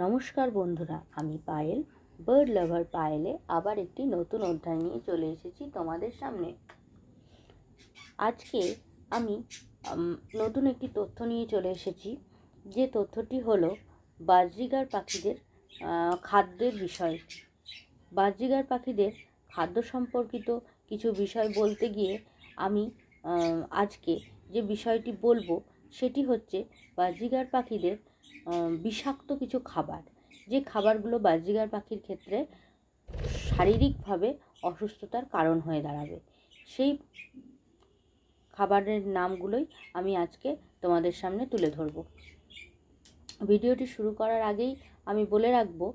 নমস্কার বন্ধুরা, আমি পায়েল, বার্ড লাভার পায়েলে আবার একটি নতুন অধ্যায় নিয়ে চলে এসেছি তোমাদের সামনে। আজকে আমি নতুন একটি তথ্য নিয়ে চলে এসেছি, যে তথ্যটি হলো বাজরিগার পাখিদের খাদ্যের বিষয়। বাজরিগার পাখিদের খাদ্য সম্পর্কিত কিছু বিষয় বলতে গিয়ে আমি আজকে যে বিষয়টি বলবো সেটি হচ্ছে বাজরিগার পাখিদের বিষাক্ত কিছু খাবার, যে খাবারগুলো বাজরিগার পাখির ক্ষেত্রে শারীরিকভাবে অসুস্থতার কারণ হয়ে দাঁড়াবে। সেই খাবারের নামগুলোই আমি আজকে তোমাদের সামনে তুলে ধরব। ভিডিওটি শুরু করার আগেই আমি বলে রাখবো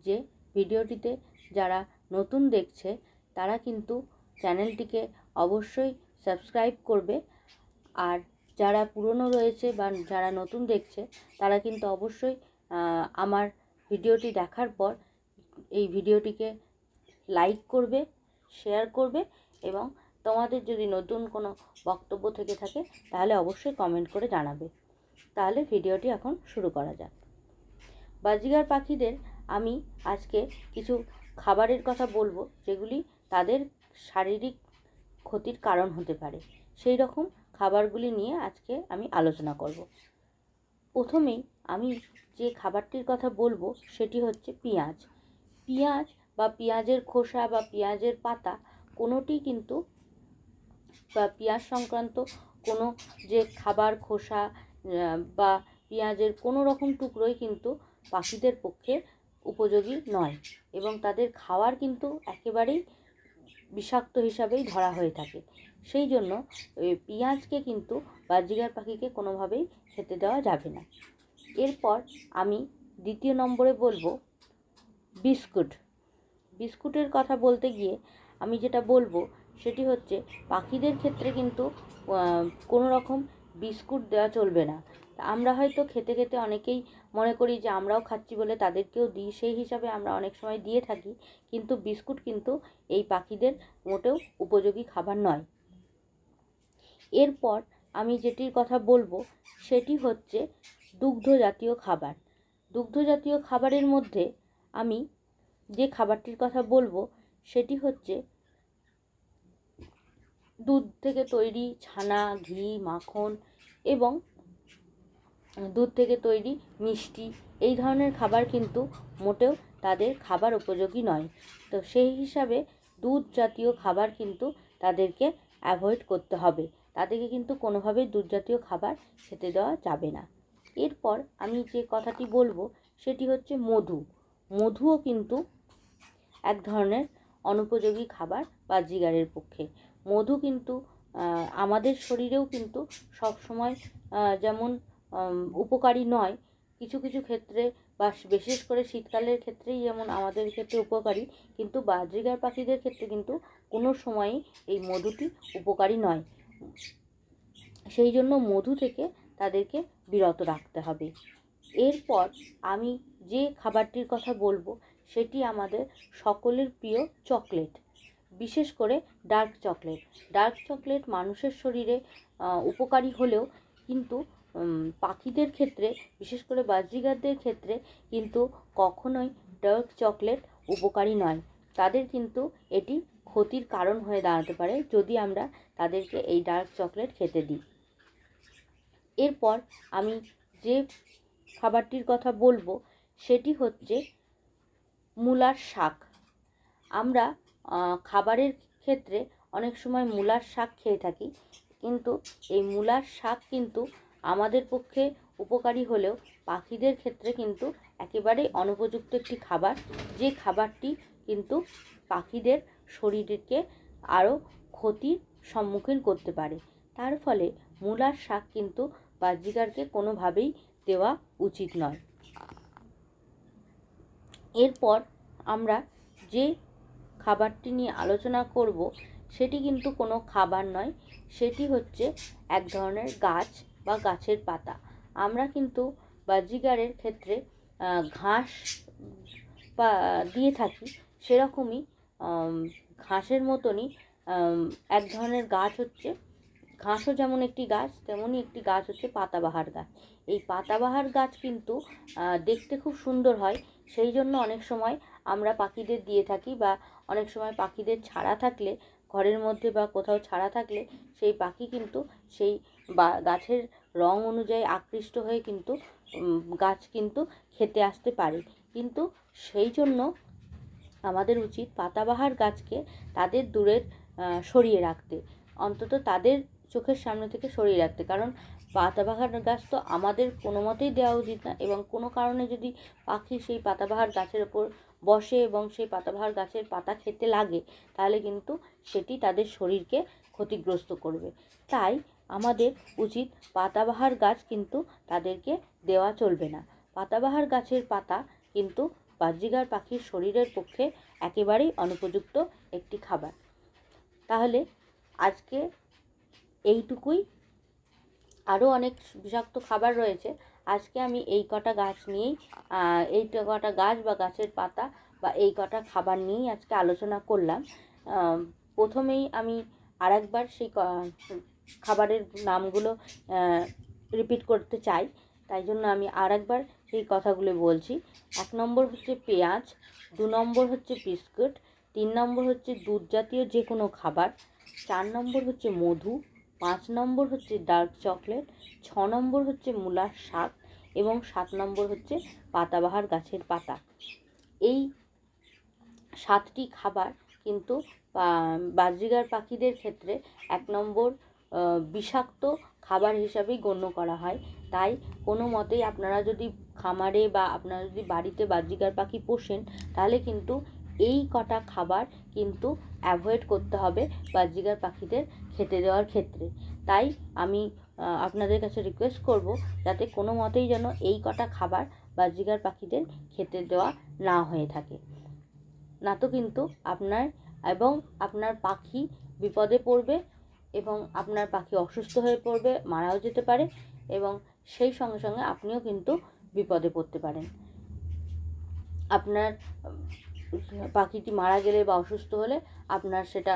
যে ভিডিওটিতে যারা নতুন দেখছে তারা কিন্তু চ্যানেলটিকে অবশ্যই সাবস্ক্রাইব করবে, আর যারা পুরনো রয়েছে বা যারা নতুন দেখছে তারা কিন্তু অবশ্যই আমার ভিডিওটি দেখার পর এই ভিডিওটিকে লাইক করবে, শেয়ার করবে এবং তোমাদের যদি নতুন কোনো বক্তব্য থেকে থাকে তাহলে অবশ্যই কমেন্ট করে জানাবে। তাহলে ভিডিওটি এখন শুরু করা যাক। বাজরিগার পাখিদের আমি আজকে কিছু খাবারের কথা বলবো যেগুলি তাদের শারীরিক ক্ষতির কারণ হতে পারে। সেই রকম খাবারগুলি নিয়ে আজকে আমি আলোচনা করব। প্রথমেই আমি যে খাবারটির কথা বলবো সেটি হচ্ছে পেঁয়াজ। পেঁয়াজ বা পেঁয়াজের খোসা বা পেঁয়াজের পাতা কোনোটি কিন্তু বা পেঁয়াজ সংক্রান্ত কোনো যে খাবার খোসা বা পেঁয়াজের কোনো রকম টুকরোই কিন্তু পাখিদের পক্ষে উপযোগী নয় এবং তাদের খাওয়ার কিন্তু একেবারেই বিষাক্ত হিসাবেই ধরা হয়ে থাকে। সেই জন্য পেঁয়াজকে কিন্তু বাজরিগার পাখিকে কোনোভাবেই খেতে দেওয়া যাবে না। এরপর আমি দ্বিতীয় নম্বরে বলবো বিস্কুট। বিস্কুটের কথা বলতে গিয়ে আমি যেটা বলবো সেটি হচ্ছে পাখিদের ক্ষেত্রে কিন্তু কোনো রকম বিস্কুট দেওয়া চলবে না। আমরা হয়তো খেতে খেতে অনেকেই মনে করি যে আমরাও খাচ্ছি বলে তাদেরকেও দিই, সেই হিসাবে আমরা অনেক সময় দিয়ে থাকি, কিন্তু বিস্কুট কিন্তু এই পাখিদের মোটেও উপযোগী খাবার নয়। এরপর আমি যেটির কথা বলবো সেটি হচ্ছে দুগ্ধ জাতীয় খাবার। দুগ্ধ জাতীয় খাবারের মধ্যে আমি যে খাবারটির কথা বলবো সেটি হচ্ছে দুধ থেকে তৈরি ছানা, ঘি, মাখন এবং দুধ থেকে তৈরি মিষ্টি, এই ধরনের খাবার কিন্তু মোটেও তাদের খাবার উপযোগী নয়। তো সেই হিসাবে দুধ জাতীয় খাবার কিন্তু তাদেরকে অ্যাভয়েড করতে হবে। তাদেরকে কিন্তু কোনোভাবেই দুধ জাতীয় খাবার খেতে দেওয়া যাবে না। এরপর আমি যে কথাটি বলবো সেটি হচ্ছে মধু। মধুও কিন্তু এক ধরনের অনুপযোগী খাবার বাজরিগারের পক্ষে। মধু কিন্তু আমাদের শরীরেও কিন্তু সবসময় যেমন উপকারী নয়, কিছু কিছু ক্ষেত্রে বা বিশেষ করে শীতকালের ক্ষেত্রেই যেমন আমাদের ক্ষেত্রে উপকারী, কিন্তু বাজরিগার পাখিদের ক্ষেত্রে কিন্তু কোনো সময়ই এই মধুটি উপকারী নয়। সেই জন্য মধু থেকে তাদেরকে বিরত রাখতে হবে। এরপর আমি যে খাবারটির কথা বলবো সেটি আমাদের সকলের প্রিয় চকলেট, বিশেষ করে ডার্ক চকলেট। ডার্ক চকলেট মানুষের শরীরে উপকারী হলেও কিন্তু পাখিদের ক্ষেত্রে, বিশেষ করে বাজরিগারদের ক্ষেত্রে কিন্তু কখনোই ডার্ক চকলেট উপকারী নয়। তাদের কিন্তু এটি ক্ষতির কারণ হয়ে দাঁড়াতে পারে যদি আমরা তাদেরকে এই ডার্ক চকলেট খেতে দিই। এরপর আমি যে খাবারটির কথা বলবো সেটি হচ্ছে মূলার শাক। আমরা খাবারের ক্ষেত্রে অনেক সময় মূলার শাক খেয়ে থাকি, কিন্তু এই মূলার শাক কিন্তু আমাদের পক্ষে উপকারী হলেও পাখিদের ক্ষেত্রে কিন্তু একেবারেই অনুপযুক্ত একটি খাবার, যে খাবারটি কিন্তু পাখিদের শরীরকে আরও ক্ষতির সম্মুখীন করতে পারে। তার ফলে মূলার শাক কিন্তু বাজরিগারকে কোনোভাবেই দেওয়া উচিত নয়। এরপর আমরা যে খাবারটি নিয়ে আলোচনা করব সেটি কিন্তু কোনো খাবার নয়, সেটি হচ্ছে এক ধরনের গাছ বা গাছের পাতা। আমরা কিন্তু বাজরিগারের ক্ষেত্রে ঘাস বা দিয়ে থাকি, সেরকমই ঘাসের মতনই এক ধরনের গাছ হচ্ছে ঘাসও যেমন একটি গাছ, তেমনই একটি গাছ হচ্ছে পাতাবাহার গাছ। এই পাতাবাহার গাছ কিন্তু দেখতে খুব সুন্দর হয়, সেই জন্য অনেক সময় আমরা পাখিদের দিয়ে থাকি, বা অনেক সময় পাখিদের ছাড়া থাকলে ঘরের মধ্যে বা কোথাও ছাড়া থাকলে সেই পাখি কিন্তু সেই গাছের রং অনুযায়ী আকৃষ্ট হয়ে কিন্তু গাছ কিন্তু খেতে আসতে পারে। কিন্তু সেই জন্য আমাদের উচিত পাতাবাহার গাছকে তাদের দূরের সরিয়ে রাখতে, অন্তত তাদের চোখের সামনে থেকে সরিয়ে রাখতে। কারণ পাতাবাহার গাছ তো আমাদের কোনো মতেই দেওয়া উচিত না, এবং কোনো কারণে যদি পাখি সেই পাতাবাহার গাছের ওপর বসে এবং সেই পাতাবাহার গাছের পাতা খেতে লাগে, তাহলে কিন্তু সেটি তাদের শরীরকে ক্ষতিগ্রস্ত করবে। তাই আমাদের উচিত পাতাবাহার গাছ কিন্তু তাদেরকে দেওয়া চলবে না। পাতাবাহার গাছের পাতা কিন্তু বাজরিগার পাখির শরীরের পক্ষে একেবারেই অনুপযুক্ত একটি খাবার। তাহলে আজকে এইটুকুই, আরও অনেক বিষাক্ত খাবার রয়েছে। আজকে আমি এই কটা গাছ নিয়েই, এই কটা গাছ বা গাছের পাতা বা এই কটা খাবার নিয়েই আজকে আলোচনা করলাম। প্রথমেই আমি আরেকবার সেই খাবারের নামগুলো রিপিট করতে চাই, তাই জন্য আমি আরেকবার সেই কথাগুলো বলছি। 1 নম্বর হচ্ছে পেঁয়াজ, 2 নম্বর হচ্ছে বিস্কুট, 3 নম্বর হচ্ছে দুধ জাতীয় যে কোনো খাবার, 4 নম্বর হচ্ছে মধু, 5 নম্বর হচ্ছে ডার্ক চকলেট, 6 নম্বর হচ্ছে মূলার শাক, এবং 7 নম্বর হচ্ছে পাতাবাহার গাছের পাতা। এই 7টি খাবার কিন্তু বাজরিগার পাখিদের ক্ষেত্রে 1 নম্বর বিষাক্ত খাবার হিসাবেই গণ্য করা হয়। তাই কোনো মতেই আপনারা যদি খামারে বা আপনারা যদি বাড়িতে বাজরিগার পাখি পোষেন, তাহলে কিন্তু এই কটা খাবার কিন্তু অ্যাভয়েড করতে হবে বাজরিগার পাখিদের খেতে দেওয়ার ক্ষেত্রে। তাই আমি আপনাদের কাছে রিকোয়েস্ট করব, যাতে কোনো মতেই যেন এই কটা খাবার বাজরিগার পাখিদের খেতে দেওয়া না হয়ে থাকে, না তো কিন্তু আপনার এবং আপনার পাখি বিপদে পড়বে, এবং আপনার পাখি অসুস্থ হয়ে পড়বে, মারাও যেতে পারে, এবং সেই সঙ্গে সঙ্গে আপনিও কিন্তু বিপদে পড়তে পারেন। আপনার পাখিটি মারা গেলে বা অসুস্থ হলে আপনার সেটা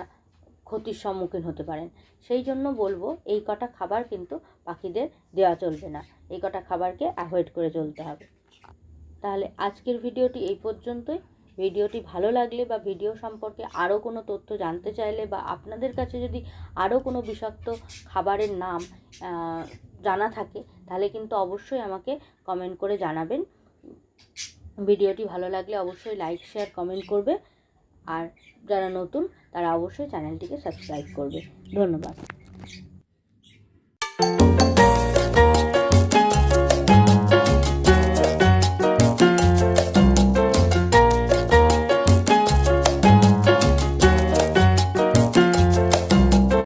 ক্ষতির সম্মুখীন হতে পারেন। সেই জন্য বলবো, এই কটা খাবার কিন্তু পাখিদের দেওয়া চলবে না, এই কটা খাবারকে অ্যাভয়েড করে চলতে হবে। তাহলে আজকের ভিডিওটি এই পর্যন্তই। ভিডিওটি ভালো লাগলে বা ভিডিও সম্পর্কে আরও কোনো তথ্য জানতে চাইলে, বা আপনাদের কাছে যদি আরও কোনো বিষাক্ত খাবারের নাম জানা থাকে, তাহলে কিন্তু অবশ্যই আমাকে কমেন্ট করে জানাবেন। ভিডিওটি ভালো লাগলে অবশ্যই লাইক, শেয়ার, কমেন্ট করবে, আর যারা নতুন তারা অবশ্যই চ্যানেলটিকে সাবস্ক্রাইব করবে। ধন্যবাদ।